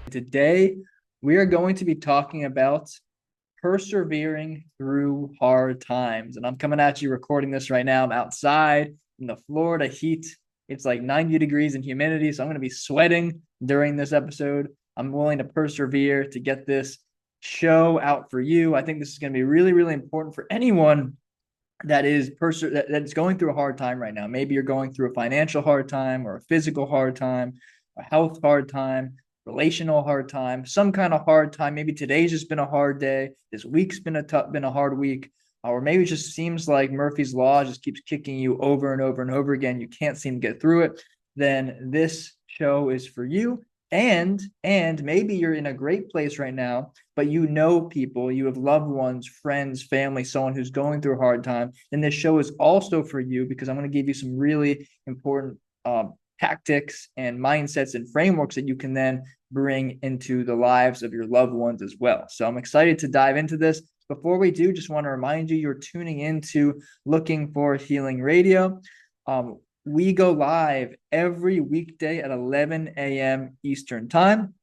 Today, we are going to be talking about persevering through hard times. And I'm coming at you recording this right now. I'm outside in the Florida heat. It's like 90 degrees and humidity. So I'm going to be sweating during this episode. I'm willing to persevere to get this show out for you. I think this is going to be really, really important for anyone that's going through a hard time right now. Maybe you're going through a financial hard time or a physical hard time, a health hard time, relational hard time, some kind of hard time. Maybe today's just been a hard day. This week's been a hard week. Or maybe it just seems like Murphy's Law just keeps kicking you over and over and over again. You can't seem to get through it. Then this show is for you. And maybe you're in a great place right now, but you know people, you have loved ones, friends, family, someone who's going through a hard time. Then this show is also for you because I'm going to give you some really important tactics and mindsets and frameworks that you can then bring into the lives of your loved ones as well. So I'm excited to dive into this. Before we do, just want to remind you, you're tuning into Looking for Healing Radio. We go live every weekday at 11 a.m. Eastern time.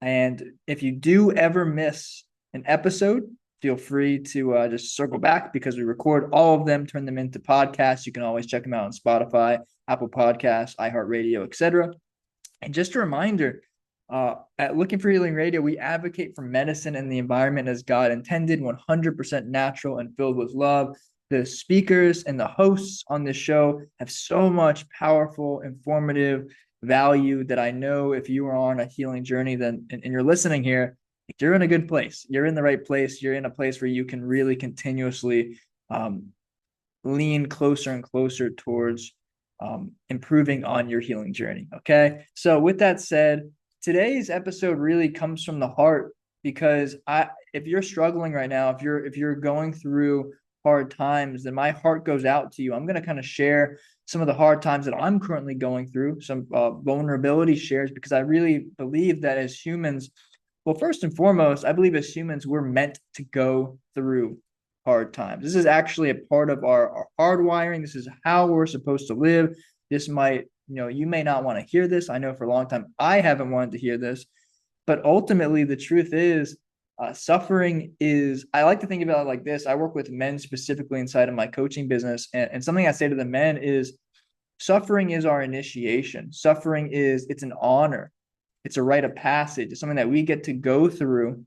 And if you do ever miss an episode, feel free to just circle back because we record all of them, turn them into podcasts. You can always check them out on Spotify, Apple Podcasts, iHeartRadio, etc. And just a reminder, at Looking for Healing Radio, we advocate for medicine and the environment as God intended, 100% natural and filled with love. The speakers and the hosts on this show have so much powerful, informative value that I know if you are on a healing journey, then and you're listening here, you're in a good place. You're in the right place. You're in a place where you can really continuously lean closer and closer towards improving on your healing journey. Okay. So with that said, today's episode really comes from the heart because if you're struggling right now, if you're going through hard times, then my heart goes out to you. I'm going to kind of share some of the hard times that I'm currently going through, some vulnerability shares, because I really believe that as humans, well, first and foremost, I believe as humans, we're meant to go through hard times. This is actually a part of our hardwiring. This is how we're supposed to live. This might, you may not want to hear this. I know for a long time, I haven't wanted to hear this, but ultimately the truth is, suffering is, I like to think about it like this. I work with men specifically inside of my coaching business. And something I say to the men is suffering is our initiation. Suffering it's an honor. It's a rite of passage. It's something that we get to go through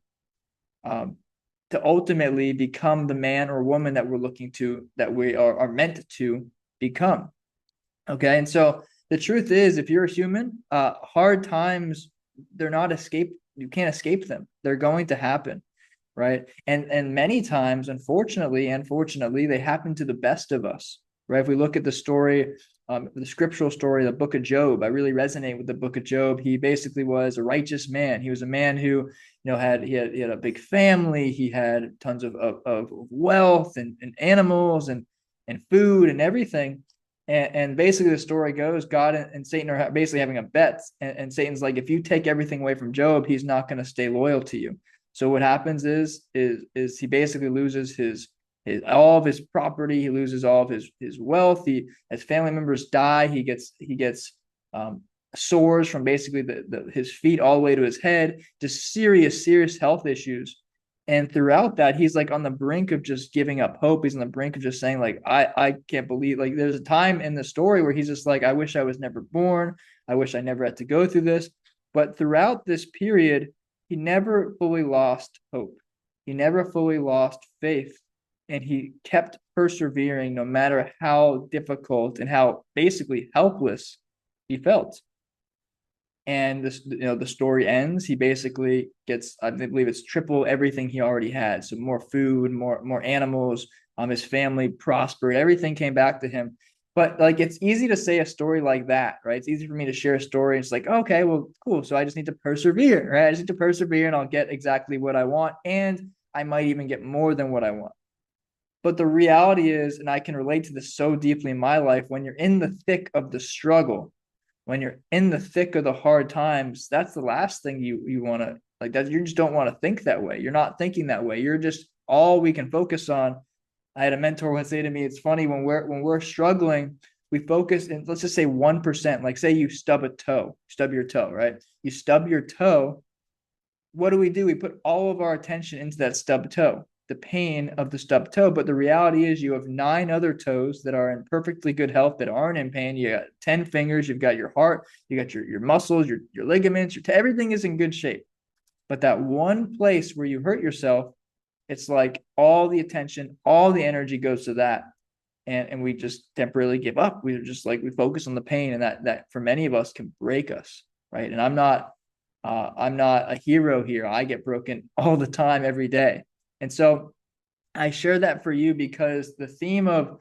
to ultimately become the man or woman that we're looking to, that we are meant to become. Okay. And so the truth is, if you're a human, hard times, they're not escape. You can't escape them. They're going to happen, right? And many times, unfortunately, they happen to the best of us, right? If we look at the story, the scriptural story, the book of Job, I really resonate with the book of Job. He basically was a righteous man. He was a man who, had a big family. He had tons of wealth and animals and food and everything. And basically the story goes, God and Satan are basically having a bet. And Satan's like, if you take everything away from Job, he's not going to stay loyal to you. So what happens is he basically loses his all of his property. He loses all of his wealth. As family members die, he gets sores from basically his feet all the way to his head, just serious health issues. And throughout that, he's like on the brink of just giving up hope. He's on the brink of just saying, like, I can't believe, like, there's a time in the story where he's just like, I wish I was never born. I wish I never had to go through this. But throughout this period, he never fully lost hope. He never fully lost faith. And he kept persevering no matter how difficult and how basically helpless he felt. And this, the story ends. He basically gets, I believe it's triple everything he already had. So more food, more animals. His family prospered. Everything came back to him. But like, it's easy to say a story like that, right? It's easy for me to share a story. It's like, okay, well, cool. So I just need to persevere, right? I just need to persevere, and I'll get exactly what I want, and I might even get more than what I want. But the reality is, and I can relate to this so deeply in my life, when you're in the thick of the struggle, when you're in the thick of the hard times, that's the last thing you want to, like, that you just don't want to think that way. You're not thinking that way. You're just, all we can focus on. I had a mentor once say to me, it's funny, when we're struggling, we focus, and let's just say 1%, like say you stub your toe, right? You stub your toe, what do? We put all of our attention into that stub toe, the pain of the stub toe. But the reality is you have 9 other toes that are in perfectly good health, that aren't in pain. You got 10 fingers, you've got your heart, you got your muscles, your ligaments, everything is in good shape. But that one place where you hurt yourself, it's like all the attention, all the energy goes to that. And we just temporarily give up. We just like, we focus on the pain, and that for many of us can break us, right? And I'm not a hero here. I get broken all the time, every day. And so I share that for you because the theme of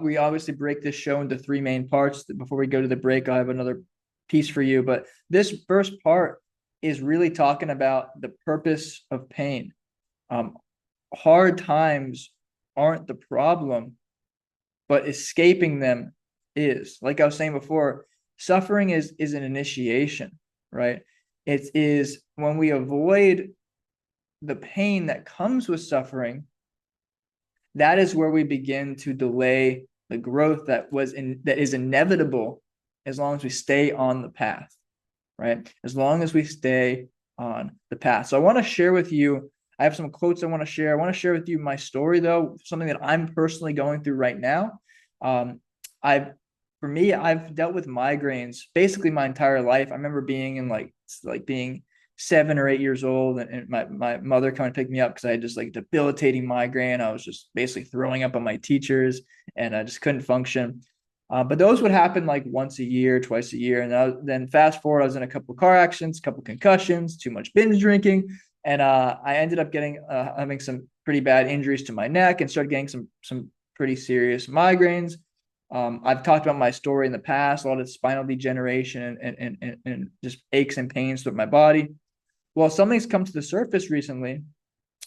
we obviously break this show into 3 main parts. Before we go to the break, I'll have another piece for you. But this first part is really talking about the purpose of pain. Hard times aren't the problem, but escaping them is. Like I was saying before, suffering is an initiation, right? It is when we avoid the pain that comes with suffering, that is where we begin to delay the growth that is inevitable as long as we stay on the path, right? As long as we stay on the path. So I want to share with you, I have some quotes I want to share. I want to share with you my story, though, something that I'm personally going through right now. I've dealt with migraines basically my entire life. I remember being in like being 7 or 8 years old, and my mother coming to pick me up because I had just like debilitating migraine. I was just basically throwing up on my teachers, and I just couldn't function. But those would happen like once a year, twice a year. And then fast forward, I was in a couple of car accidents, a couple of concussions, too much binge drinking. And I ended up having some pretty bad injuries to my neck, and started getting some pretty serious migraines. I've talked about my story in the past, a lot of spinal degeneration and just aches and pains throughout my body. Well, something's come to the surface recently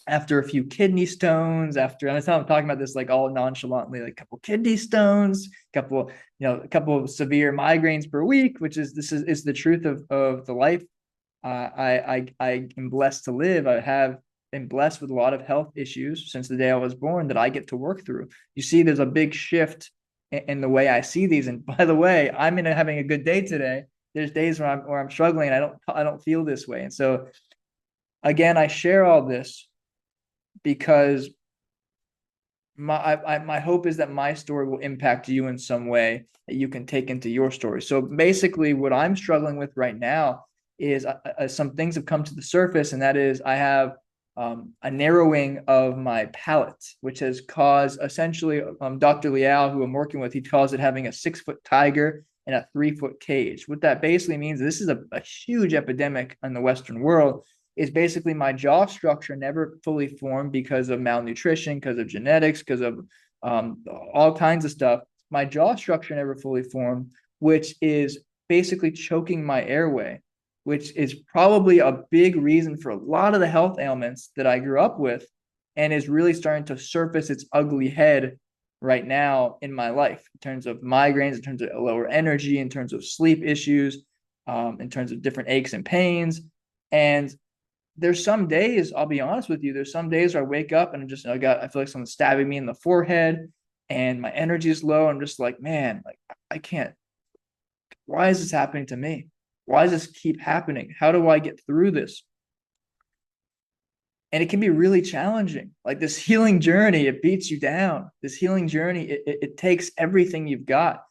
after a few kidney stones. I'm talking about this like all nonchalantly, like a couple kidney stones, a couple of severe migraines per week, which is the truth of the life. I am blessed to live. I have been blessed with a lot of health issues since the day I was born that I get to work through. You see, there's a big shift in the way I see these. And by the way, I'm having a good day today. There's days where I'm struggling. I don't feel this way. And so again, I share all this because my hope is that my story will impact you in some way that you can take into your story. So basically, what I'm struggling with right now is some things have come to the surface, and that is I have a narrowing of my palate, which has caused essentially Dr. Liao, who I'm working with, he calls it having a 6-foot tiger in a 3-foot cage. What that basically means, this is a huge epidemic in the Western world, is basically my jaw structure never fully formed because of malnutrition, because of genetics, because of all kinds of stuff. My jaw structure never fully formed, which is basically choking my airway, which is probably a big reason for a lot of the health ailments that I grew up with, and is really starting to surface its ugly head right now in my life, in terms of migraines, in terms of lower energy, in terms of sleep issues, in terms of different aches and pains. And there's some days, I'll be honest with you, there's some days where I wake up and I feel like someone's stabbing me in the forehead, and my energy is low. I'm just like, man, like I can't, why is this happening to me? Why does this keep happening? How do I get through this? And it can be really challenging. Like this healing journey, it beats you down. This healing journey, it takes everything you've got.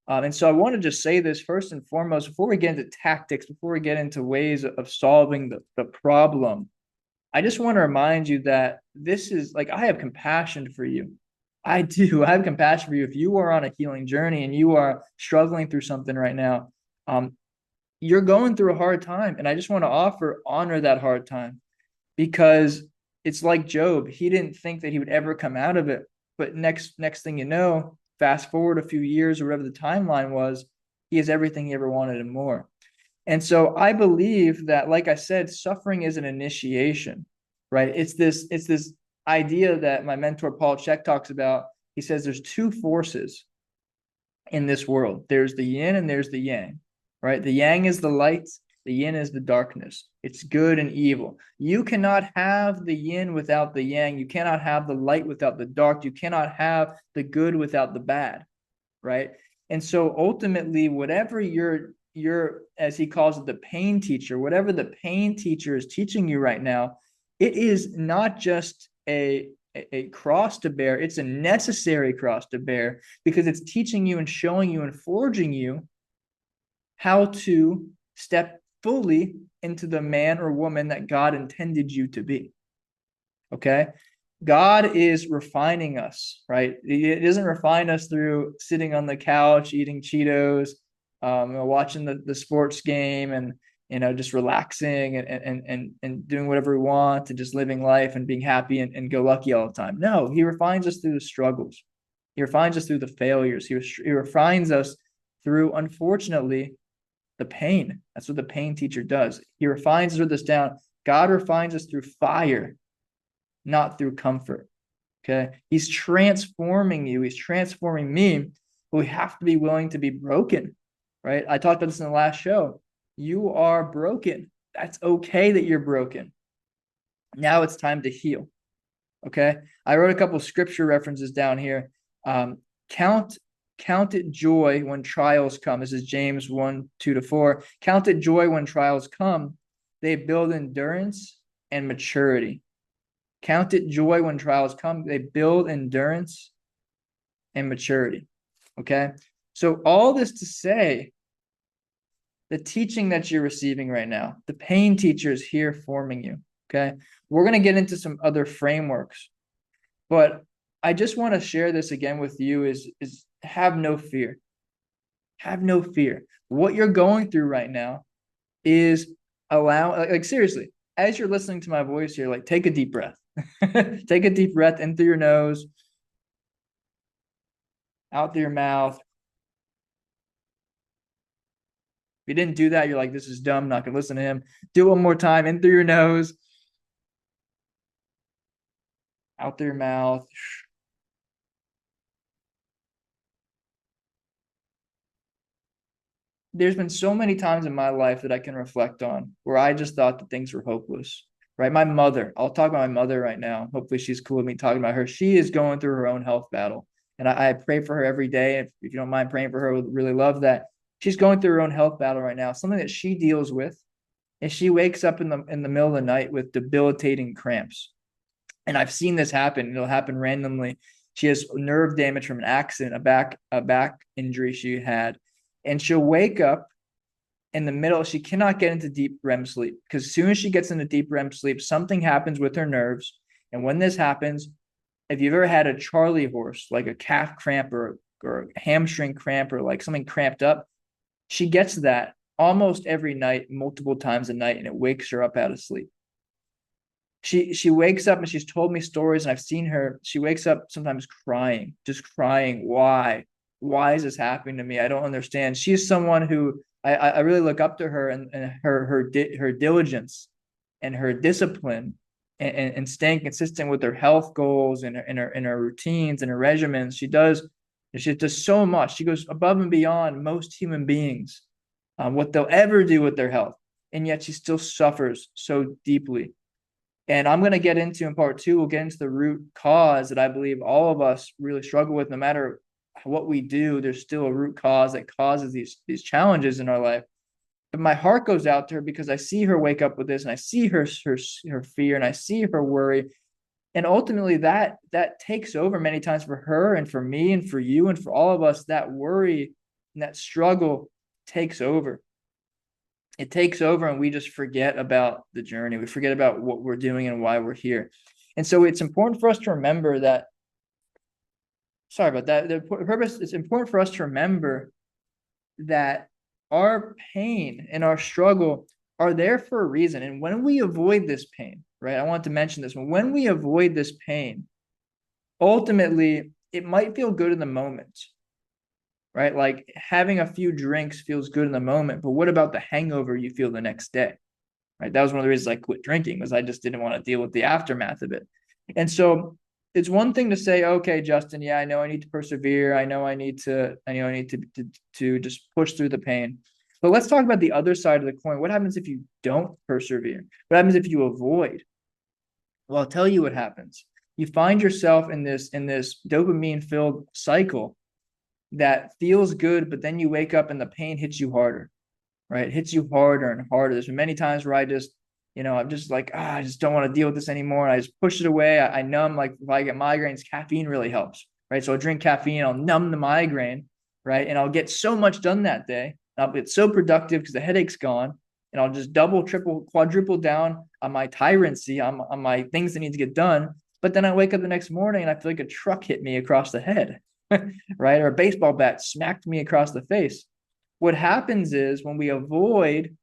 And so I want to just say this first and foremost, before we get into tactics, before we get into ways of solving the problem, I just want to remind you that this is like, I have compassion for you. I do. I have compassion for you. If you are on a healing journey and you are struggling through something right now, you're going through a hard time. And I just want to honor that hard time, because it's like Job. He didn't think that he would ever come out of it. But next thing you know, fast forward a few years or whatever the timeline was, he has everything he ever wanted and more. And so I believe that, like I said, suffering is an initiation, right? It's this idea that my mentor, Paul Chek, talks about. He says there's 2 forces in this world. There's the yin and there's the yang, right? The yang is the light, the yin is the darkness. It's good and evil. You cannot have the yin without the yang. You cannot have the light without the dark. You cannot have the good without the bad, right? And so ultimately, whatever you're you're, as he calls it, the pain teacher, whatever the pain teacher is teaching you right now, it is not just a cross to bear, it's a necessary cross to bear, because it's teaching you and showing you and forging you how to step fully into the man or woman that God intended you to be. Okay? God is refining us, right? He doesn't refine us through sitting on the couch, eating Cheetos, watching the sports game, and just relaxing and doing whatever we want and just living life and being happy and go lucky all the time. No, he refines us through the struggles. He refines us through the failures. He refines us through, unfortunately, the pain. That's what the pain teacher does. He refines us down. God refines us through fire, not through comfort. Okay. He's transforming you. He's transforming me. But we have to be willing to be broken, right? I talked about this in the last show. You are broken. That's okay that you're broken. Now it's time to heal. Okay. I wrote a couple scripture references down here. Count it joy when trials come. This is James 1:2-4. Count it joy when trials come. They build endurance and maturity. Count it joy when trials come. They build endurance and maturity. Okay. So all this to say, the teaching that you're receiving right now, the pain teacher is here forming you. Okay. We're going to get into some other frameworks, but I just want to share this again with you is have no fear. Have no fear. What you're going through right now is like seriously, as you're listening to my voice here, like take a deep breath. Take a deep breath in through your nose, out through your mouth. If you didn't do that, you're like, this is dumb, not gonna listen to him. Do it one more time, in through your nose, out through your mouth. There's been so many times in my life that I can reflect on where I just thought that things were hopeless. Right. My mother, I'll talk about my mother right now. Hopefully she's cool with me talking about her. She is going through her own health battle. And I pray for her every day. If you don't mind praying for her, I would really love that. She's going through her own health battle right now. Something that she deals with. And she wakes up in the middle of the night with debilitating cramps. And I've seen this happen. It'll happen randomly. She has nerve damage from an accident, a back injury she had. And she'll wake up in the middle. She cannot get into deep REM sleep because as soon as she gets into deep REM sleep, something happens with her nerves. And when this happens, if you've ever had a Charlie horse, like a calf cramp or a hamstring cramp or like something cramped up, she gets that almost every night, multiple times a night, and it wakes her up out of sleep. She wakes up and she's told me stories, and I've seen her. She wakes up sometimes crying, just crying. Why? Why is this happening to me? I don't understand. She's someone who I really look up to her and her diligence and her discipline and staying consistent with her health goals and her routines and her regimens. She does so much. She goes above and beyond most human beings, what they'll ever do with their health. And yet she still suffers so deeply. And I'm going to get into in part 2, we'll get into the root cause that I believe all of us really struggle with. No matter what we do, there's still a root cause that causes these challenges in our life. But my heart goes out to her because I see her wake up with this, and I see her fear, and I see her worry. And ultimately that takes over many times for her and for me and for you and for all of us. That worry and that struggle takes over. It takes over, and we just forget about the journey. We forget about what we're doing and why we're here. And so it's important for us to remember that. Sorry about that. The purpose, it's important for us to remember that our pain and our struggle are there for a reason. And when we avoid this pain, right? I want to mention this one. When we avoid this pain, ultimately, it might feel good in the moment, right? Like having a few drinks feels good in the moment, but what about the hangover you feel the next day, right? That was one of the reasons I quit drinking, was I just didn't want to deal with the aftermath of it. And so it's one thing to say, okay, Justin, yeah, I know I need to persevere. I know I need to just push through the pain. But let's talk about the other side of the coin. What happens if you don't persevere? What happens if you avoid? Well, I'll tell you what happens. You find yourself in this dopamine-filled cycle that feels good, but then you wake up and the pain hits you harder. right? It hits you harder and harder. There's been many times where I'm just like, I just don't want to deal with this anymore. And I just push it away. I numb. Like if I get migraines, caffeine really helps, right? So I drink caffeine, I'll numb the migraine, right? And I'll get so much done that day. I'll get so productive because the headache's gone. And I'll just double, triple, quadruple down on my tyrancy, on my things that need to get done. But then I wake up the next morning and I feel like a truck hit me across the head, right? Or a baseball bat smacked me across the face. What happens is when we avoid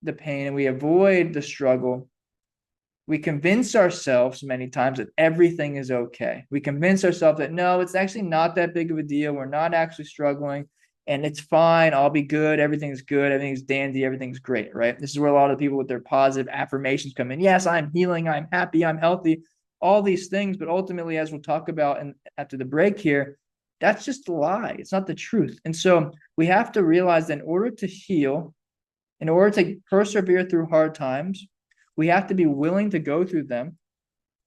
the pain and we avoid the struggle, we convince ourselves many times that everything is okay. We convince ourselves that no, it's actually not that big of a deal. We're not actually struggling and it's fine. I'll be good. Everything's good. Everything's dandy. Everything's great, right? This is where a lot of people with their positive affirmations come in. Yes, I'm healing. I'm happy. I'm healthy. All these things. But ultimately, as we'll talk about after the break here, that's just a lie. It's not the truth. And so we have to realize that in order to heal, in order to persevere through hard times, we have to be willing to go through them.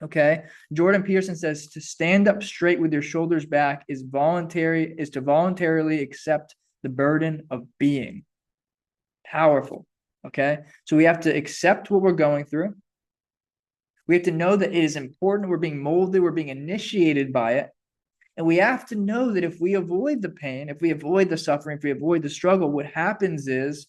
Okay. Jordan Peterson says to stand up straight with your shoulders back is to voluntarily accept the burden of being. Powerful. Okay. So we have to accept what we're going through. We have to know that it is important. We're being molded. We're being initiated by it. And we have to know that if we avoid the pain, if we avoid the suffering, if we avoid the struggle, what happens is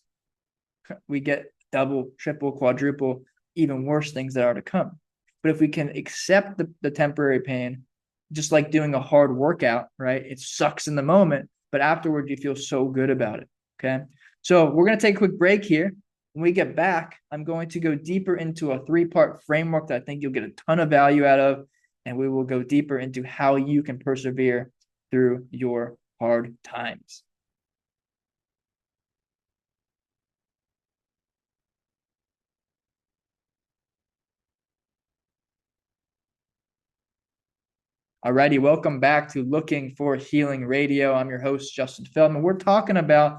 we get double, triple, quadruple, even worse things that are to come. But if we can accept the temporary pain, just like doing a hard workout, right? It sucks in the moment, but afterward you feel so good about it. Okay. So we're going to take a quick break here. When we get back, I'm going to go deeper into a 3-part framework that I think you'll get a ton of value out of. And we will go deeper into how you can persevere through your hard times. Alrighty, welcome back to Looking for Healing Radio. I'm your host, Justin Feldman. We're talking about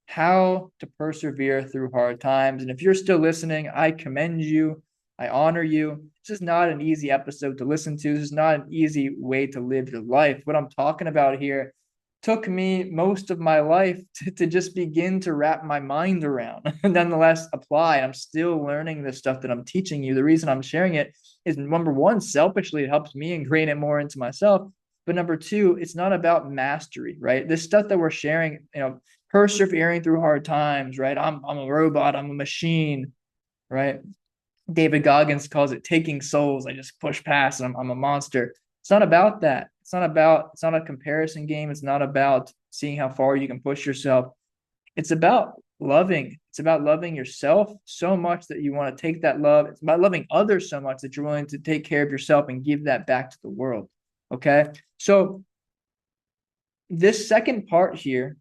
how to persevere through hard times. And if you're still listening, I commend you. I honor you. This is not an easy episode to listen to. This is not an easy way to live your life. What I'm talking about here took me most of my life to just begin to wrap my mind around and nonetheless apply. I'm still learning this stuff that I'm teaching you. The reason I'm sharing it is number one, selfishly, it helps me ingrain it more into myself. But number two, it's not about mastery, right? This stuff that we're sharing, persevering through hard times, right? I'm a robot, I'm a machine, right? David Goggins calls it taking souls. I just push past and I'm a monster. It's not about that. It's not a comparison game. It's not about seeing how far you can push yourself. It's about loving. It's about loving yourself so much that you want to take that love. It's about loving others so much that you're willing to take care of yourself and give that back to the world. Okay. So this second part here,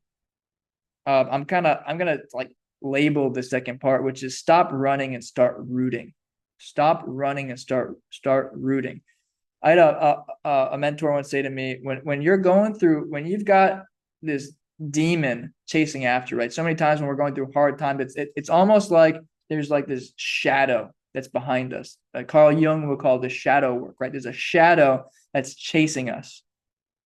I'm going to like label the second part, which is stop running and start rooting. Stop running and start rooting. I had a mentor once say to me, when you've got this demon chasing after you, right? So many times when we're going through hard times, it's almost like there's like this shadow that's behind us. Carl Jung would call this shadow work, right? There's a shadow that's chasing us.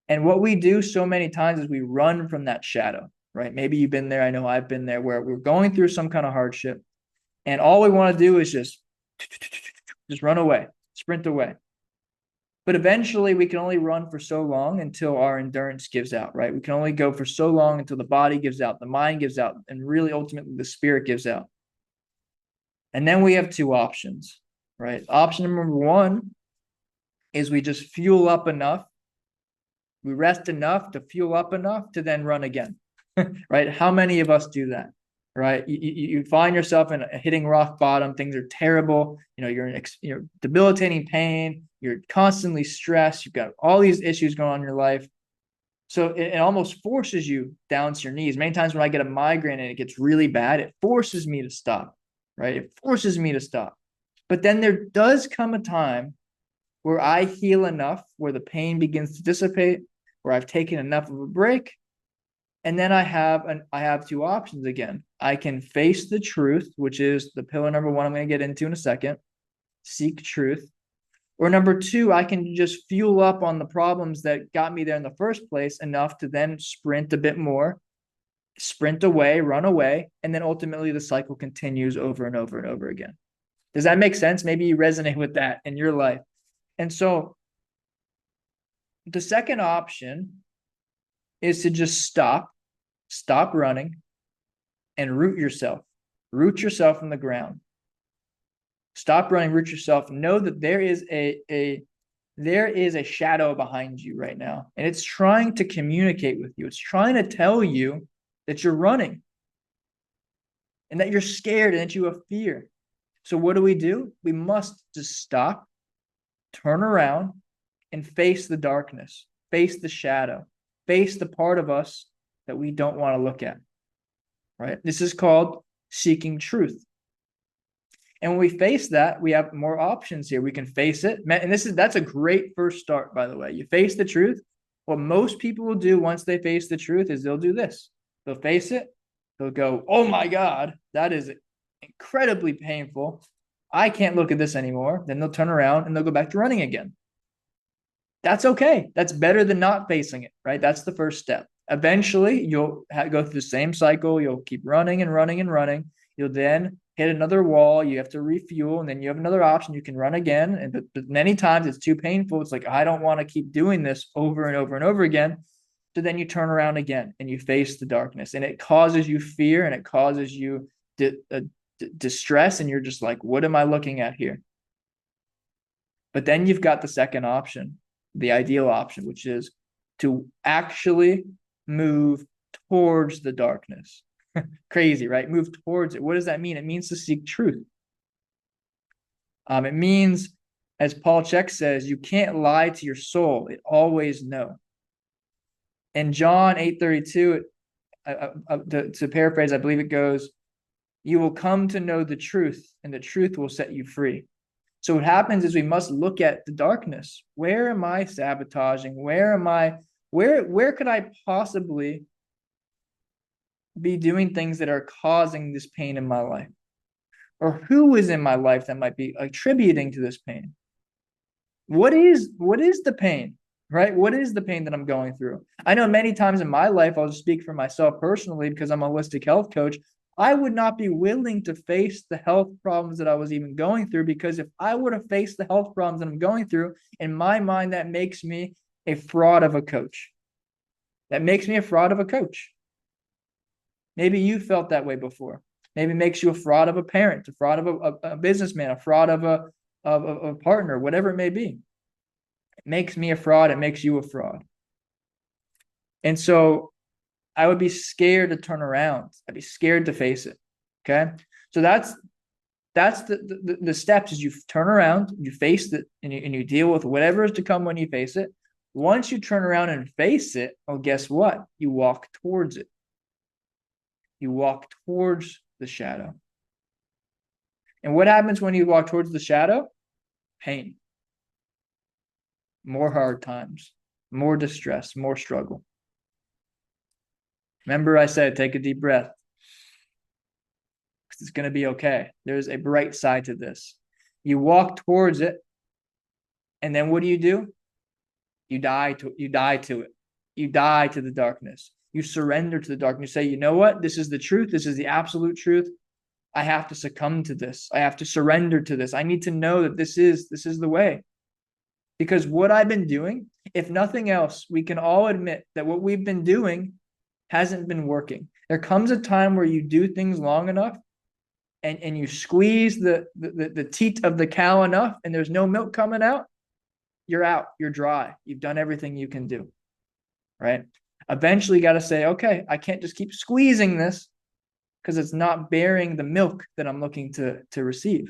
And what we do so many times is we run from that shadow, right? Maybe you've been there. I know I've been there where we're going through some kind of hardship and all we want to do is just run away, sprint away. But eventually we can only run for so long until our endurance gives out, right? We can only go for so long until the body gives out, the mind gives out, and really ultimately the spirit gives out. And then we have two options, right? Option number one is we just fuel up enough. We rest enough to fuel up enough to then run again, right? How many of us do that, right? You find yourself in hitting rock bottom. Things are terrible. You're in debilitating pain. You're constantly stressed. You've got all these issues going on in your life. So it almost forces you down to your knees. Many times when I get a migraine and it gets really bad, it forces me to stop, right? It forces me to stop. But then there does come a time where I heal enough, where the pain begins to dissipate, where I've taken enough of a break. And then I have two options again. I can face the truth, which is the pillar number one I'm going to get into in a second, seek truth. Or number two, I can just fuel up on the problems that got me there in the first place enough to then sprint a bit more sprint away, run away, and then ultimately the cycle continues over and over and over again. Does that make sense? Maybe you resonate with that in your life. And so the second option is to just stop running, and root yourself. Root yourself in the ground. Stop running, root yourself. Know that there is a shadow behind you right now, and it's trying to communicate with you. It's trying to tell you that you're running and that you're scared and that you have fear. So what do? We must just stop, turn around, and face the darkness, face the shadow, face the part of us that we don't want to look at, right? This is called seeking truth. And when we face that, we have more options here. We can face it. And that's a great first start, by the way. You face the truth. What most people will do once they face the truth is they'll do this. They'll face it. They'll go, oh my God, that is incredibly painful. I can't look at this anymore. Then they'll turn around and they'll go back to running again. That's okay. That's better than not facing it, right? That's the first step. Eventually, you'll go through the same cycle. You'll keep running and running and running. You'll then hit another wall. You have to refuel, and then you have another option. You can run again. But many times it's too painful. It's like, I don't want to keep doing this over and over and over again. So then you turn around again and you face the darkness, and it causes you fear and it causes you distress. And you're just like, what am I looking at here? But then you've got the second option, the ideal option, which is to actually move towards the darkness. Crazy, right? Move towards it. What does that mean? It means to seek truth. It means, as Paul Chek says, you can't lie to your soul. It always know. In John 8:32, to paraphrase, I believe it goes, you will come to know the truth, and the truth will set you free. So what happens is we must look at the darkness. Where am I sabotaging? Where could I possibly be doing things that are causing this pain in my life? Or who is in my life that might be attributing to this pain? What is the pain, right? What is the pain that I'm going through? I know many times in my life, I'll just speak for myself personally because I'm a holistic health coach, I would not be willing to face the health problems that I was even going through, because if I were to face the health problems that I'm going through, in my mind, that makes me a fraud of a coach. That makes me a fraud of a coach. Maybe you felt that way before. Maybe it makes you a fraud of a parent, a fraud of a businessman, a fraud of a partner, whatever it may be. It makes me a fraud. It makes you a fraud. And so I would be scared to turn around. I'd be scared to face it. Okay. So that's the steps is you turn around, you face it, and you deal with whatever is to come when you face it. Once you turn around and face it, well, guess what? You walk towards it. You walk towards the shadow. And what happens when you walk towards the shadow? Pain. More hard times, more distress, more struggle. Remember I said, take a deep breath. It's going to be okay. There's a bright side to this. You walk towards it, and then what do? You die to it. You die to the darkness. You surrender to the darkness. You say, you know what? This is the truth. This is the absolute truth. I have to succumb to this. I have to surrender to this. I need to know that this is the way. Because what I've been doing, if nothing else, we can all admit that what we've been doing hasn't been working. There comes a time where you do things long enough and you squeeze the teat of the cow enough and there's no milk coming out, you're out, you're dry. You've done everything you can do, right? Eventually you got to say, okay, I can't just keep squeezing this because it's not bearing the milk that I'm looking to receive.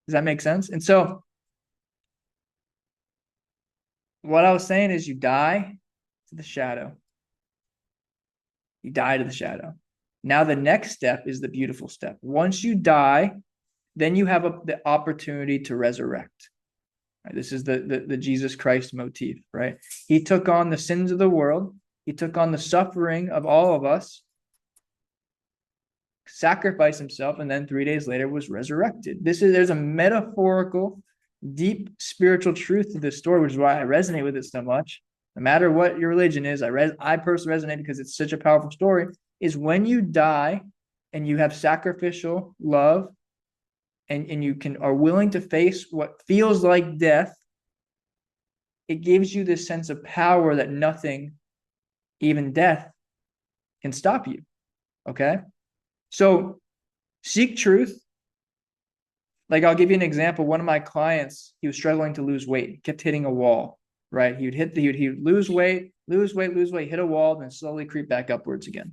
Does that make sense? And so what I was saying is you die to the shadow. You die to the shadow. Now the next step is the beautiful step. Once you die, then you have the opportunity to resurrect. Right? This is the Jesus Christ motif, right? He took on the sins of the world. He took on the suffering of all of us, sacrificed himself, and then 3 days later was resurrected. There's a metaphorical, deep spiritual truth to this story, which is why I resonate with it so much. No matter what your religion is, I personally resonate because it's such a powerful story. is when you die and you have sacrificial love and you are willing to face what feels like death, it gives you this sense of power that nothing, even death, can stop you. Okay? So seek truth. Like, I'll give you an example. One of my clients, he was struggling to lose weight, kept hitting a wall, right? He'd lose weight, hit a wall, then slowly creep back upwards again.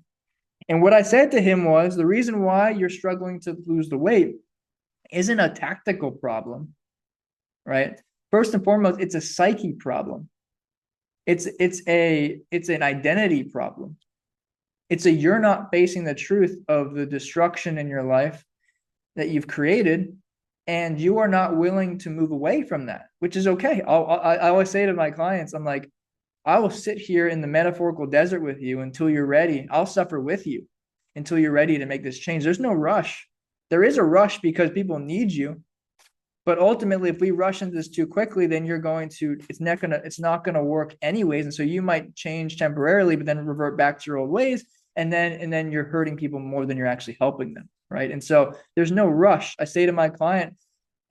And what I said to him was, the reason why you're struggling to lose the weight isn't a tactical problem, right? First and foremost, it's a psyche problem. It's an identity problem. You're not facing the truth of the destruction in your life that you've created, and you are not willing to move away from that, which is okay. I always say to my clients, I'm like, I will sit here in the metaphorical desert with you until you're ready. I'll suffer with you until you're ready to make this change. There's no rush. There is a rush because people need you. But ultimately, if we rush into this too quickly, then it's not gonna work anyways. And so you might change temporarily, but then revert back to your old ways. And then you're hurting people more than you're actually helping them. Right. And so there's no rush. I said to my client,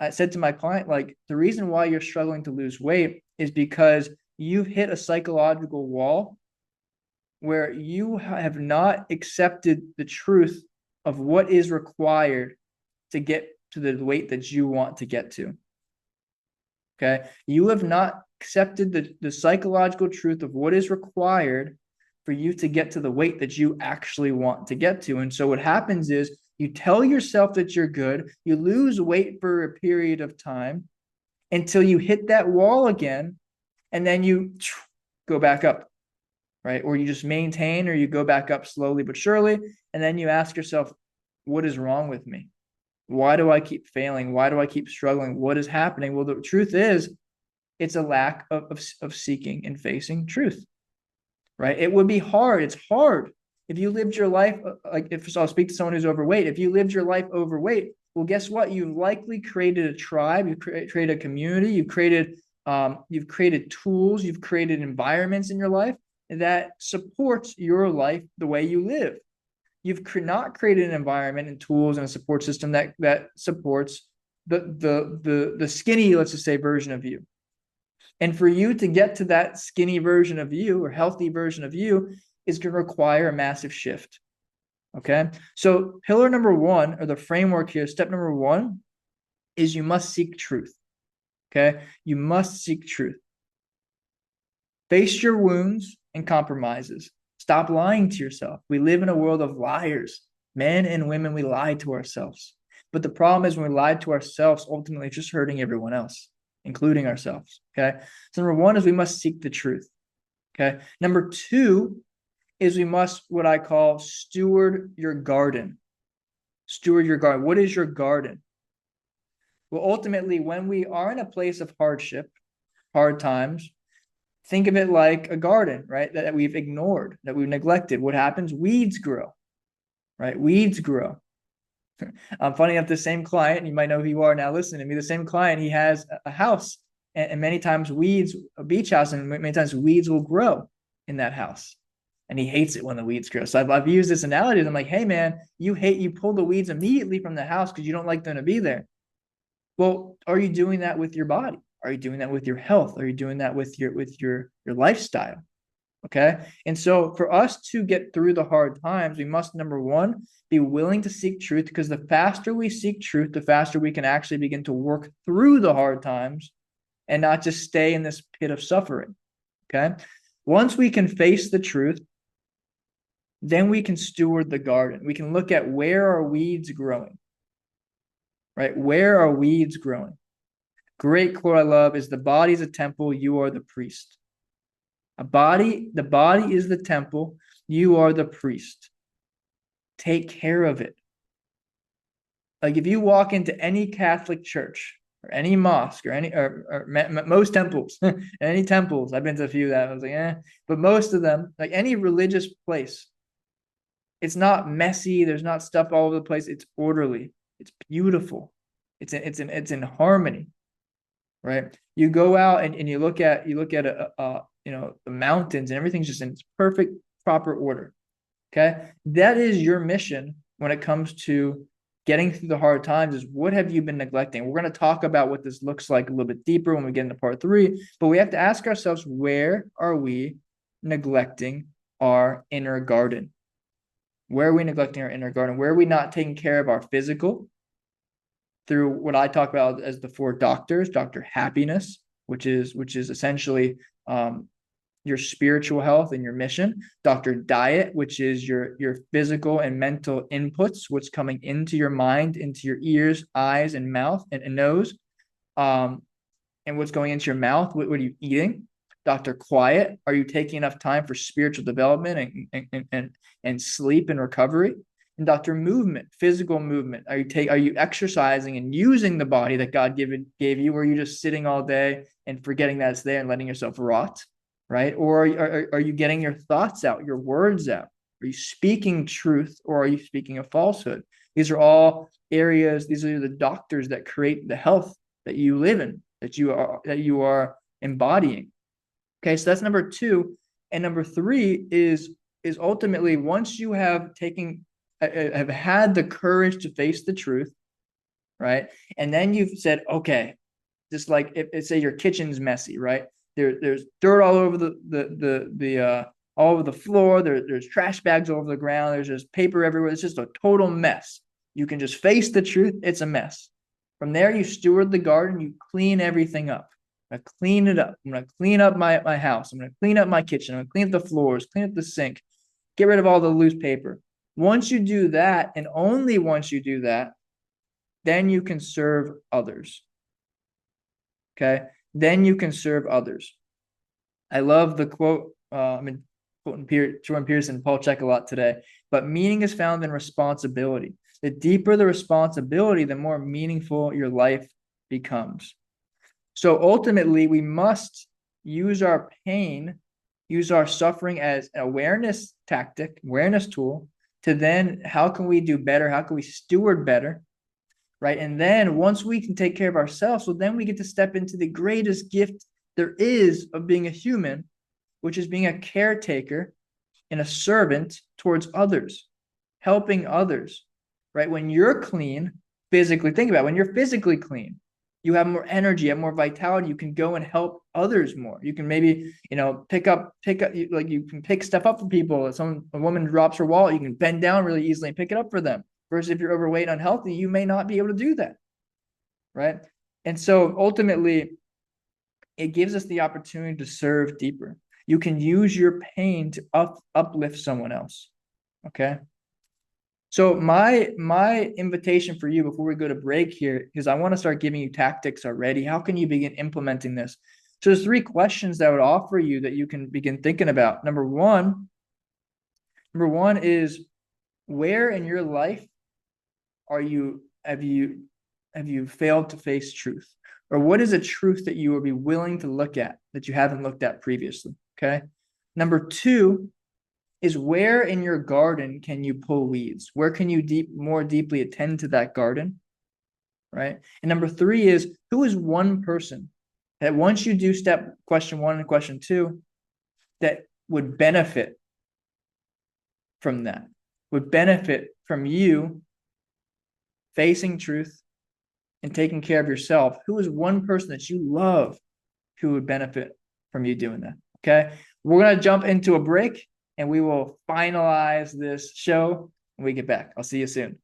like, the reason why you're struggling to lose weight is because you've hit a psychological wall where you have not accepted the truth of what is required to get to the weight that you want to get to. Okay. You have not accepted the psychological truth of what is required for you to get to the weight that you actually want to get to. And so what happens is you tell yourself that you're good, you lose weight for a period of time until you hit that wall again, and then you go back up, right? Or you just maintain, or you go back up slowly but surely, and then you ask yourself, what is wrong with me? Why do I keep failing? Why do I keep struggling? What is happening? Well, the truth is, it's a lack of seeking and facing truth, right? It would be hard. It's hard. If you lived your life, I'll speak to someone who's overweight. If you lived your life overweight, well, guess what? You've likely created a tribe. You've created a community. You've created tools. You've created environments in your life that supports your life the way you live. You've not created an environment and tools and a support system that supports the skinny, let's just say, version of you. And for you to get to that skinny version of you or healthy version of you is going to require a massive shift. Okay. So pillar number one, or the framework here, step number one, is you must seek truth. Okay. You must seek truth. Face your wounds and compromises. Stop lying to yourself. We live in a world of liars. Men and women, we lie to ourselves. But the problem is, when we lie to ourselves, ultimately it's just hurting everyone else, including ourselves. Okay. So number one is we must seek the truth. Okay. Number two is we must, what I call, steward your garden. Steward your garden. What is your garden? Well, ultimately, when we are in a place of hardship, hard times, think of it like a garden, right? That we've ignored, that we've neglected. What happens? Weeds grow, right? Weeds grow. Funny enough, the same client, you might know who you are now listening to me, the same client, he has a house, and many times weeds, a beach house, and many times weeds will grow in that house. And he hates it when the weeds grow. So I've used this analogy. I'm like, hey, man, you pull the weeds immediately from the house because you don't like them to be there. Well, are you doing that with your body? Are you doing that with your health? Are you doing that with your lifestyle? Okay. And so for us to get through the hard times, we must, number one, be willing to seek truth, because the faster we seek truth, the faster we can actually begin to work through the hard times and not just stay in this pit of suffering. Okay. Once we can face the truth, then we can steward the garden. We can look at, where are weeds growing, right? Where are weeds growing? Great quote I love is, the body is a temple, you are the priest. The body is the temple, you are the priest. Take care of it. Like, if you walk into any Catholic church or any mosque or most temples, any temples, I've been to a few that I was like, but most of them, like any religious place, it's not messy. There's not stuff all over the place. It's orderly. It's beautiful. It's in harmony, right? You go out and you look at the mountains, and everything's just in its perfect, proper order. Okay. That is your mission when it comes to getting through the hard times, is what have you been neglecting? We're going to talk about what this looks like a little bit deeper when we get into part 3, but we have to ask ourselves, where are we neglecting our inner garden? Where are we neglecting our inner garden? Where are we not taking care of our physical through what I talk about as the 4 doctors? Dr. Happiness, which is essentially your spiritual health and your mission. Dr. Diet, which is your physical and mental inputs, what's coming into your mind, into your ears, eyes, and mouth and nose, and what's going into your mouth. What are you eating? Dr. Quiet, are you taking enough time for spiritual development and sleep and recovery? And Dr. Movement, physical movement, are you exercising and using the body that God gave you, or are you just sitting all day and forgetting that it's there and letting yourself rot? Right? Or are you getting your thoughts out, your words out? Are you speaking truth, or are you speaking a falsehood? These are all areas, these are the doctors that create the health that you live in, that you are embodying. Okay, so that's number 2. And number 3 is ultimately, once you have had the courage to face the truth, right? And then you've said, okay, just like if say your kitchen's messy, right? There's dirt all over all over the floor. There's trash bags all over the ground. There's just paper everywhere. It's just a total mess. You can just face the truth. It's a mess. From there, you steward the garden. You clean everything up. I'm gonna clean it up. I'm gonna clean up my house. I'm gonna clean up my kitchen. I'm gonna clean up the floors. Clean up the sink. Get rid of all the loose paper. Once you do that, and only once you do that, then you can serve others. Okay, then you can serve others. I love the quote. I've been quoting Jordan Peterson and Paul Chek a lot today. But meaning is found in responsibility. The deeper the responsibility, the more meaningful your life becomes. So ultimately, we must use our pain, use our suffering as an awareness tactic, awareness tool, to then how can we do better? How can we steward better? Right. And then once we can take care of ourselves, so then we get to step into the greatest gift there is of being a human, which is being a caretaker and a servant towards others, helping others. Right. When you're clean physically, think about it, when you're physically clean, you have more energy, you have more vitality. You can go and help others more. You can maybe, pick up, like you can pick stuff up for people. A woman drops her wallet, you can bend down really easily and pick it up for them. Versus if you're overweight, unhealthy, you may not be able to do that, right? And so ultimately, it gives us the opportunity to serve deeper. You can use your pain to uplift someone else, okay? So my invitation for you before we go to break here, because I want to start giving you tactics already. How can you begin implementing this? So there's 3 questions that I would offer you that you can begin thinking about. Number one is, where in your life have you failed to face truth? Or what is a truth that you would be willing to look at that you haven't looked at previously? Okay. Number 2 is, where in your garden can you pull weeds? Where can you more deeply attend to that garden? Right. And number 3 is, who is one person that once you do question 1 and question 2, that would benefit from that, would benefit from you facing truth and taking care of yourself? Who is one person that you love who would benefit from you doing that? Okay. We're going to jump into a break and we will finalize this show when we get back. I'll see you soon.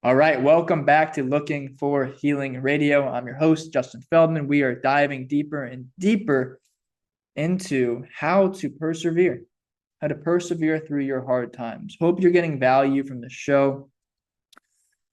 All right, welcome back to Looking for Healing Radio. I'm your host, Justin Feldman. We are diving deeper and deeper into how to persevere through your hard times. Hope you're getting value from the show.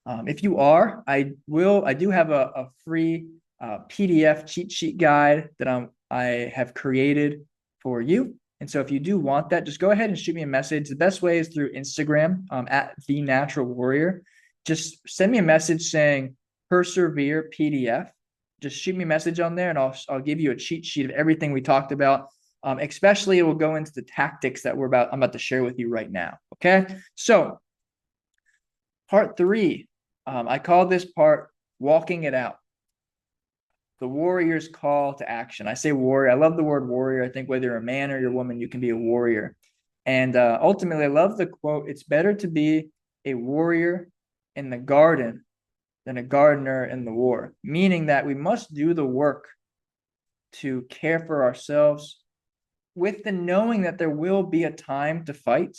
If you are, I do have a free PDF cheat sheet guide that I have created for you. And so if you do want that, just go ahead and shoot me a message. The best way is through Instagram at The Natural Warrior. Just send me a message saying Persevere PDF. Just shoot me a message on there and I'll give you a cheat sheet of everything we talked about. Especially it will go into the tactics that I'm about to share with you right now. Okay. So Part 3, I call this part walking it out. The warrior's call to action. I say warrior. I love the word warrior. I think whether you're a man or you're a woman, you can be a warrior. And ultimately, I love the quote, it's better to be a warrior in the garden than a gardener in the war, meaning that we must do the work to care for ourselves with the knowing that there will be a time to fight.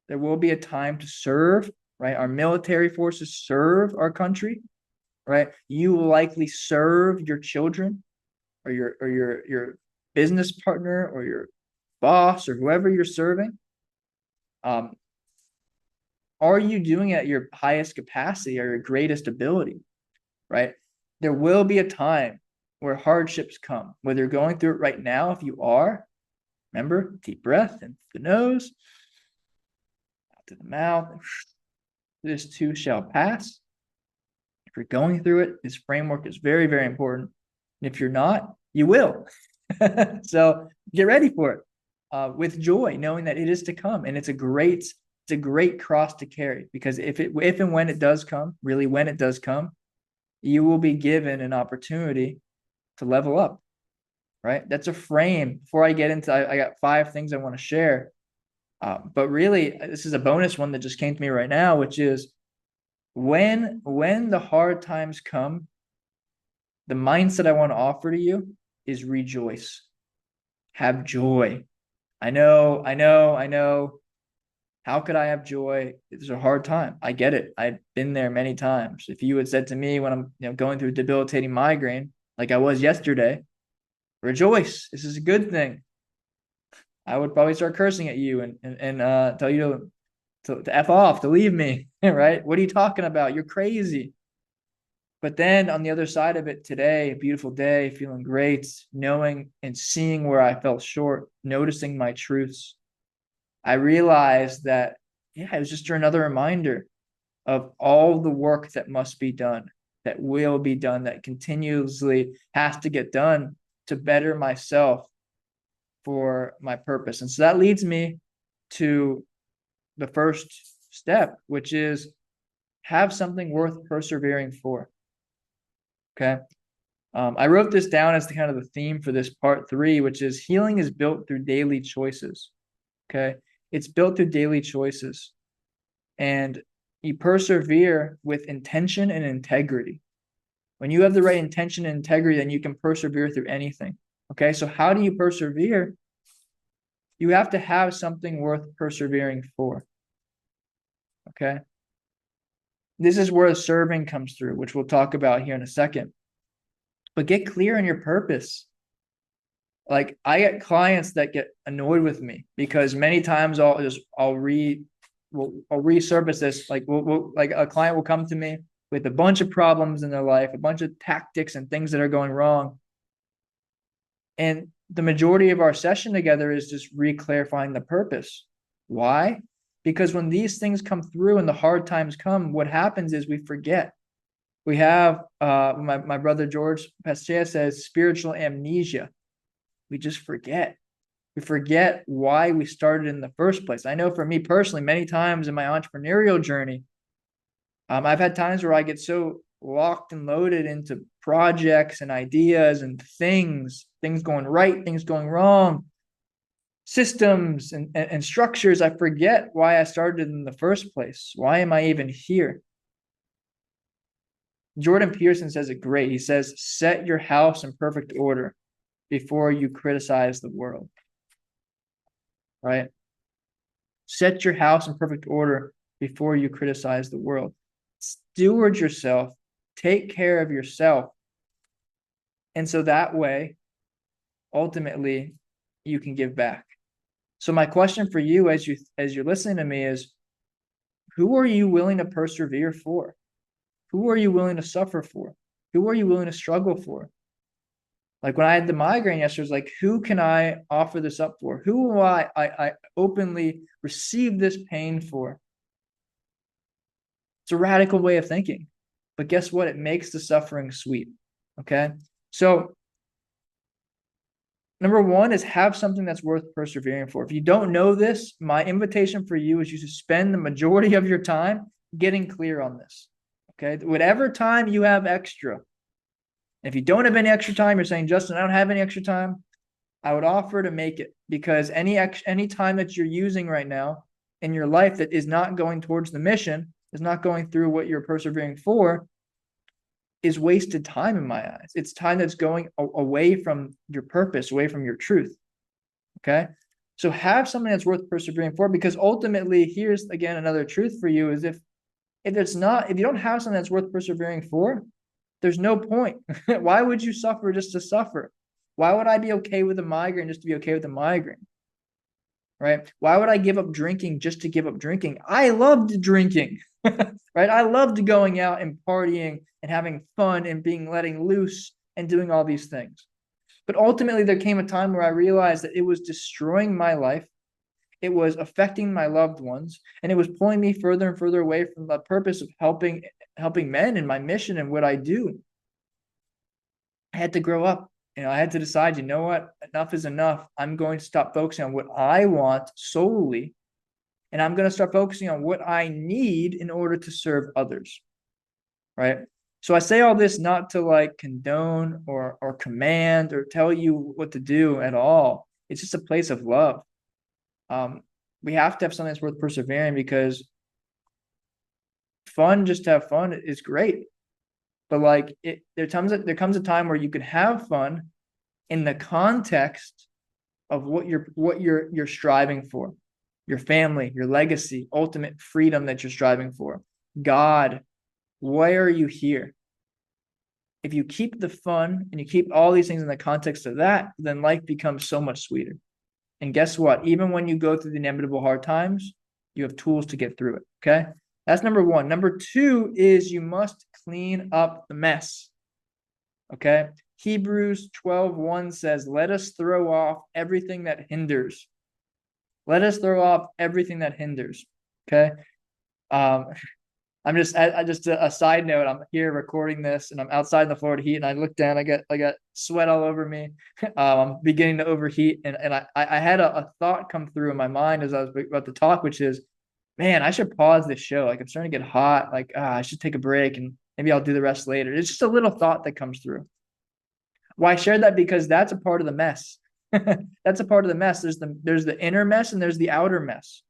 There will be a time to serve, right? Our military forces serve our country, right? You will likely serve your children or your business partner or your boss or whoever you're serving. Are you doing it at your highest capacity or your greatest ability, right? There will be a time where hardships come, whether you're going through it right now. If you are, remember, deep breath in the nose, out to the mouth. This too shall pass. If you're going through it, this framework is very, very important. And if you're not, you will. So get ready for it with joy, knowing that it is to come, and it's a great cross to carry, because if and when it does come, really when it does come, you will be given an opportunity to level up, right? That's a frame. Before I get into, I got 5 things I want to share, but really this is a bonus one that just came to me right now, which is when the hard times come, the mindset I want to offer to you is rejoice. Have joy. I know. How could I have joy? It's a hard time. I get it. I've been there many times. If you had said to me when I'm going through a debilitating migraine, like I was yesterday, rejoice. This is a good thing. I would probably start cursing at you and tell you to F off, to leave me, right? What are you talking about? You're crazy. But then on the other side of it today, a beautiful day, feeling great, knowing and seeing where I fell short, noticing my truths, I realized that, it was just another reminder of all the work that must be done, that will be done, that continuously has to get done to better myself for my purpose. And so that leads me to the first step, which is have something worth persevering for. Okay. I wrote this down as the kind of the theme for this part 3, which is healing is built through daily choices. Okay. It's built through daily choices, and you persevere with intention and integrity. When you have the right intention and integrity, then you can persevere through anything. Okay. So how do you persevere? You have to have something worth persevering for. Okay. This is where serving comes through, which we'll talk about here in a second. But get clear on your purpose. Like, I get clients that get annoyed with me because many times I'll resurface this. Like, like a client will come to me with a bunch of problems in their life, a bunch of tactics and things that are going wrong. And the majority of our session together is just re-clarifying the purpose. Why? Because when these things come through and the hard times come, what happens is we forget. We have, my brother George Pastea says, spiritual amnesia. We just forget. We forget why we started in the first place. I know for me personally, many times in my entrepreneurial journey, I've had times where I get so locked and loaded into projects and ideas and things going right, things going wrong, systems and structures. I forget why I started in the first place. Why am I even here? Jordan Peterson says it great. He says, set your house in perfect order before you criticize the world. Right? Set your house in perfect order before you criticize the world. Steward yourself. Take care of yourself. And so that way, ultimately, you can give back. So my question for you as you're listening to me is, who are you willing to persevere for? Who are you willing to suffer for? Who are you willing to struggle for? Like when I had the migraine yesterday, it was like, who can I offer this up for? Who will I openly receive this pain for? It's a radical way of thinking. But guess what? It makes the suffering sweet. Okay? So number 1 is have something that's worth persevering for. If you don't know this, my invitation for you is you to spend the majority of your time getting clear on this. Okay. Whatever time you have extra, if you don't have any extra time, you're saying, Justin, I don't have any extra time, I would offer to make it, because any time that you're using right now in your life that is not going towards the mission, is not going through what you're persevering for, is wasted time in my eyes. It's time that's going away from your purpose, away from your truth. Okay. So have something that's worth persevering for, because ultimately, here's again another truth for you: is if you don't have something that's worth persevering for, there's no point. Why would you suffer just to suffer? Why would I be okay with a migraine just to be okay with a migraine? Right? Why would I give up drinking just to give up drinking? I loved drinking. Right? I loved going out and partying and having fun and letting loose and doing all these things. But ultimately, there came a time where I realized that it was destroying my life. It was affecting my loved ones, and it was pulling me further and further away from the purpose of helping men and my mission and what I do. I had to grow up. I had to decide, you know what? Enough is enough. I'm going to stop focusing on what I want solely, and I'm going to start focusing on what I need in order to serve others. Right? So I say all this not to like condone or command or tell you what to do at all. It's just a place of love. We have to have something that's worth persevering, because fun, just to have fun, is great. But like there comes a time where you could have fun in the context of what you're striving for, your family, your legacy, ultimate freedom that you're striving for. God, why are you here? If you keep the fun and you keep all these things in the context of that, then life becomes so much sweeter. And guess what? Even when you go through the inevitable hard times, you have tools to get through it. Okay. That's number one. Number two is you must clean up the mess. Okay. Hebrews 12:1 says, let us throw off everything that hinders. Let us throw off everything that hinders. Okay. I'm just a side note. I'm here recording this, and I'm outside in the Florida heat, and I look down. I got sweat all over me. I'm beginning to overheat, and I had a thought come through in my mind as I was about to talk, which is, man, I should pause this show. Like, I'm starting to get hot. Like, I should take a break, and maybe I'll do the rest later. It's just a little thought that comes through. Why I shared that? Because that's a part of the mess. That's a part of the mess. There's the inner mess and there's the outer mess.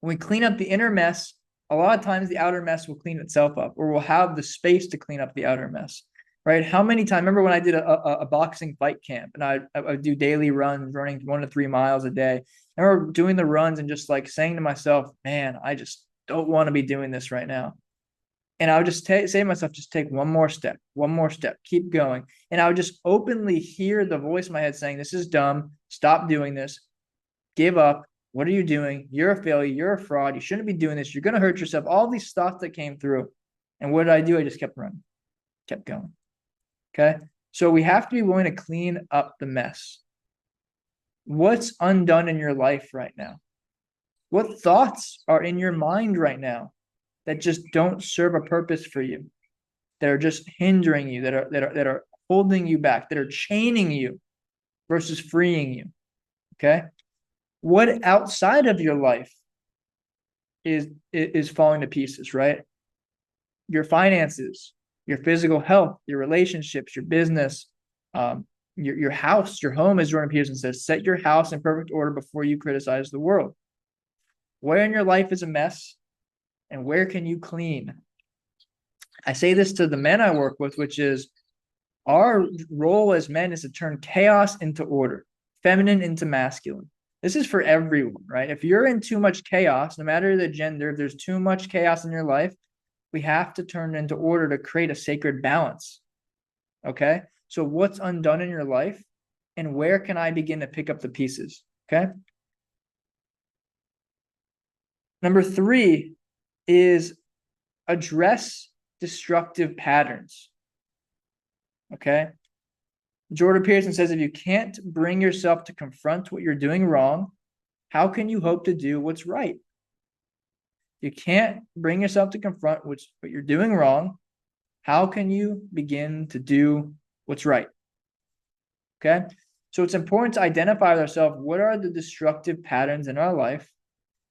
When we clean up the inner mess, a lot of times the outer mess will clean itself up, or we'll have the space to clean up the outer mess, right? How many times, remember when I did a boxing fight camp, and I would do daily runs, running 1 to 3 miles a day. I remember doing the runs and just like saying to myself, man, I just don't want to be doing this right now. And I would just say to myself, just take one more step, keep going. And I would just openly hear the voice in my head saying, this is dumb, stop doing this, give up. What are you doing? You're a failure. You're a fraud. You shouldn't be doing this. You're going to hurt yourself. All these thoughts that came through. And what did I do? I just kept running, kept going. Okay. So we have to be willing to clean up the mess. What's undone in your life right now? What thoughts are in your mind right now that just don't serve a purpose for you, that are just hindering you, that are holding you back, that are chaining you versus freeing you? Okay. What outside of your life is falling to pieces, right? Your finances, your physical health, your relationships, your business, your house, your home, as Jordan Peterson says, set your house in perfect order before you criticize the world. Where in your life is a mess, and where can you clean? I say this to the men I work with, which is our role as men is to turn chaos into order, feminine into masculine. This is for everyone, right? If you're in too much chaos, no matter the gender, if there's too much chaos in your life, we have to turn it into order to create a sacred balance. Okay? So what's undone in your life, and where can I begin to pick up the pieces? Okay? Number 3 is address destructive patterns. Okay? Jordan Peterson says, if you can't bring yourself to confront what you're doing wrong, how can you hope to do what's right? You can't bring yourself to confront what you're doing wrong. How can you begin to do what's right? Okay. So it's important to identify with ourselves, what are the destructive patterns in our life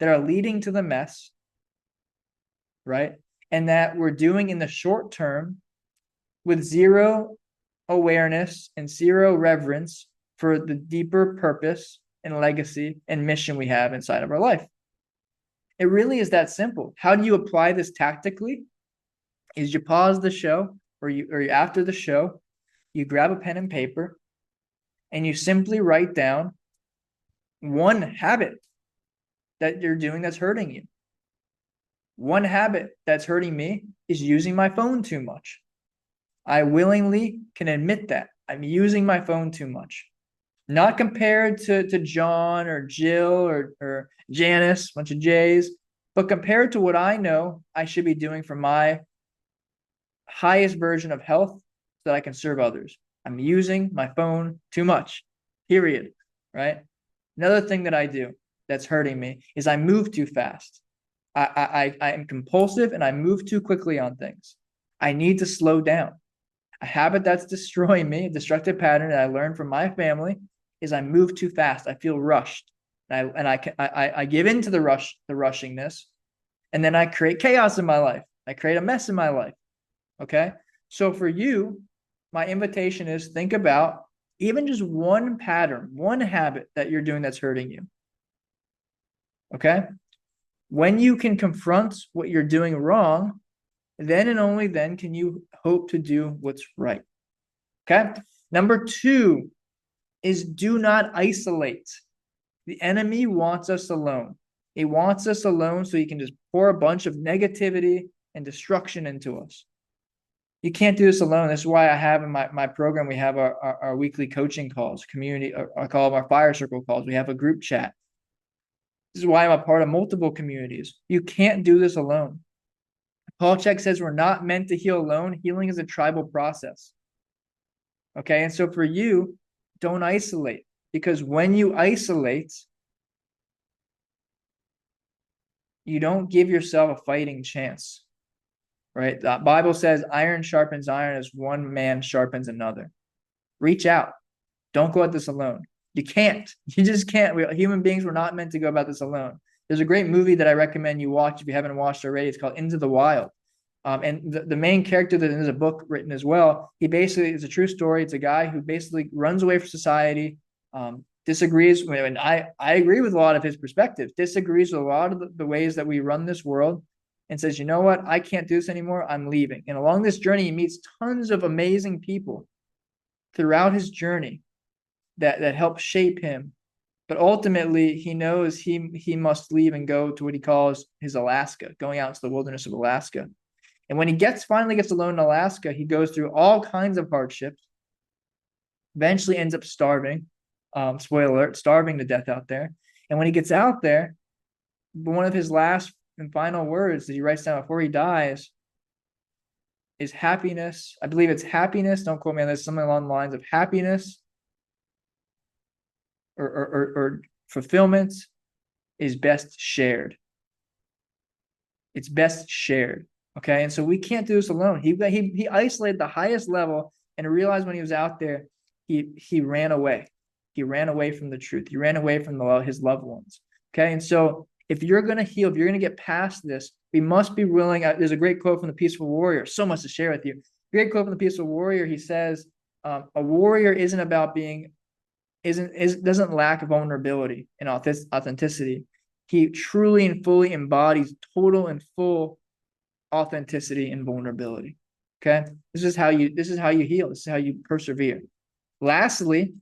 that are leading to the mess, right? And that we're doing in the short term with zero awareness and zero reverence for the deeper purpose and legacy and mission we have inside of our life. It really is that simple. How do you apply this tactically? Is you pause the show, or you after the show, you grab a pen and paper and you simply write down one habit that you're doing that's hurting you. One habit that's hurting me is using my phone too much. I willingly can admit that I'm using my phone too much. Not compared to John or Jill or Janice, a bunch of J's, but compared to what I know I should be doing for my highest version of health so that I can serve others. I'm using my phone too much, period, right? Another thing that I do that's hurting me is I move too fast. I am compulsive and I move too quickly on things. I need to slow down. A habit that's destroying me, a destructive pattern that I learned from my family, is I move too fast. I feel rushed, and I give in to the rushingness, and then I create chaos in my life. I create a mess in my life. Okay, so for you, my invitation is think about even just one pattern, one habit that you're doing that's hurting you. Okay, when you can confront what you're doing wrong, then and only then can you hope to do what's right. Okay. Number 2 is do not isolate. The enemy wants us alone. He wants us alone so he can just pour a bunch of negativity and destruction into us. You can't do this alone. This is why I have in my program, we have our weekly coaching calls, community, I call them our fire circle calls. We have a group chat. This is why I'm a part of multiple communities. You can't do this alone. Paul Chek says we're not meant to heal alone. Healing is a tribal process. Okay, and so for you, don't isolate, because when you isolate, you don't give yourself a fighting chance, right? The Bible says iron sharpens iron as one man sharpens another. Reach out. Don't go at this alone. You can't. You just can't. Human beings were not meant to go about this alone. There's a great movie that I recommend you watch if you haven't watched already. It's called Into the Wild. And the main character, that there's a book written as well. He basically, it's a true story. It's a guy who basically runs away from society, disagrees. And I agree with a lot of his perspectives, disagrees with a lot of the ways that we run this world, and says, you know what? I can't do this anymore. I'm leaving. And along this journey, he meets tons of amazing people throughout his journey that help shape him. But ultimately, he knows he must leave and go to what he calls his Alaska, going out into the wilderness of Alaska. And when he finally gets alone in Alaska, he goes through all kinds of hardships, eventually ends up starving. Spoiler alert, starving to death out there. And when he gets out there, one of his last and final words that he writes down before he dies is happiness. I believe it's happiness. Don't quote me on this. Something along the lines of happiness or fulfillment is best shared. It's best shared. Okay. And so we can't do this alone. He isolated the highest level and realized when he was out there, he ran away. He ran away from the truth. He ran away from his loved ones. Okay. And so if you're going to heal, if you're going to get past this, we must be willing. There's a great quote from the Peaceful Warrior. So much to share with you. Great quote from the Peaceful Warrior. He says, a warrior isn't about doesn't lack vulnerability and authenticity. He truly and fully embodies total and full authenticity and vulnerability. Okay. This is how you heal. This is how you persevere. Lastly,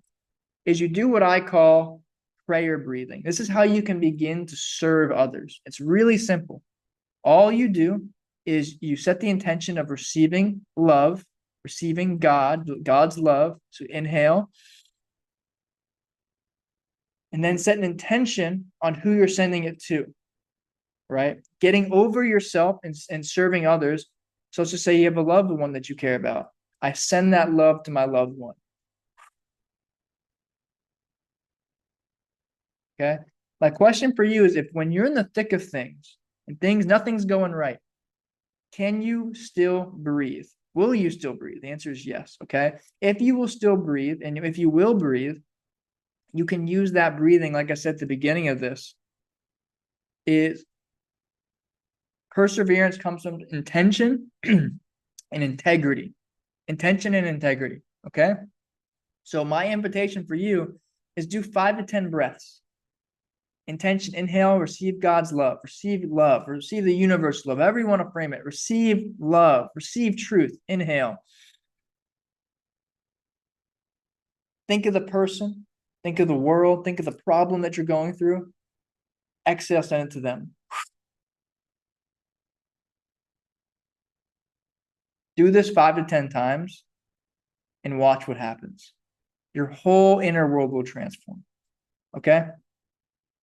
is you do what I call prayer breathing. This is how you can begin to serve others. It's really simple. All you do is you set the intention of receiving love, receiving God's love. So inhale, and then set an intention on who you're sending it to, right? Getting over yourself and serving others. So let's just say you have a loved one that you care about. I send that love to my loved one. Okay. My question for you is, if when you're in the thick of things and nothing's going right, can you still breathe? Will you still breathe? The answer is yes. Okay. If you will still breathe, and if you will breathe, you can use that breathing, like I said at the beginning of this, is Perseverance comes from intention and integrity. Intention and integrity. Okay. So my invitation for you is do 5 to 10 breaths. Intention, inhale, receive God's love, receive the universe love, however you want to frame it. Receive love, receive truth. Inhale. Think of the person, think of the world, think of the problem that you're going through. Exhale, send it to them. Do this 5 to 10 times and watch what happens. Your whole inner world will transform. Okay.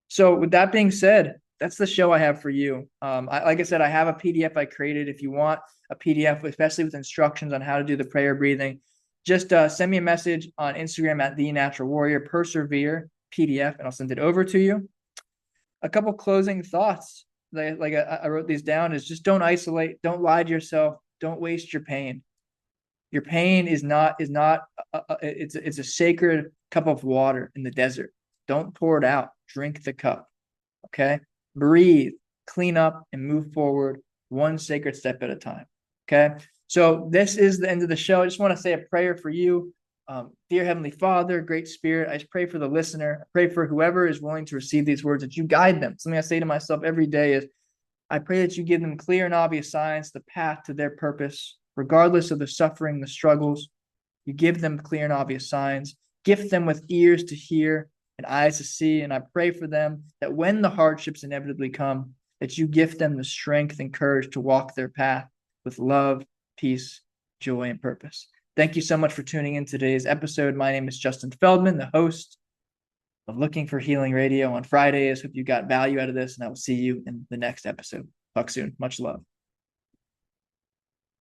So with that being said, that's the show I have for you. Like I said, I have a PDF I created. If you want a PDF, especially with instructions on how to do the prayer breathing, just send me a message on Instagram at The Natural Warrior, Persevere PDF, and I'll send it over to you. A couple closing thoughts, I wrote these down, is just don't isolate, don't lie to yourself, don't waste your pain. Your pain it's a sacred cup of water in the desert. Don't pour it out. Drink the cup. Okay. Breathe, clean up, and move forward one sacred step at a time. Okay. So this is the end of the show. I just want to say a prayer for you. Dear Heavenly Father, Great Spirit, I just pray for the listener. I pray for whoever is willing to receive these words, that you guide them. Something I say to myself every day is, I pray that you give them clear and obvious signs, the path to their purpose, regardless of the suffering, the struggles. You give them clear and obvious signs. Gift them with ears to hear and eyes to see. And I pray for them that when the hardships inevitably come, that you gift them the strength and courage to walk their path with love, peace, joy, and purpose. Thank you so much for tuning in today's episode. My name is Justin Feldman, the host of Looking for Healing Radio on Fridays. Hope you got value out of this, and I will see you in the next episode. Talk soon. Much love.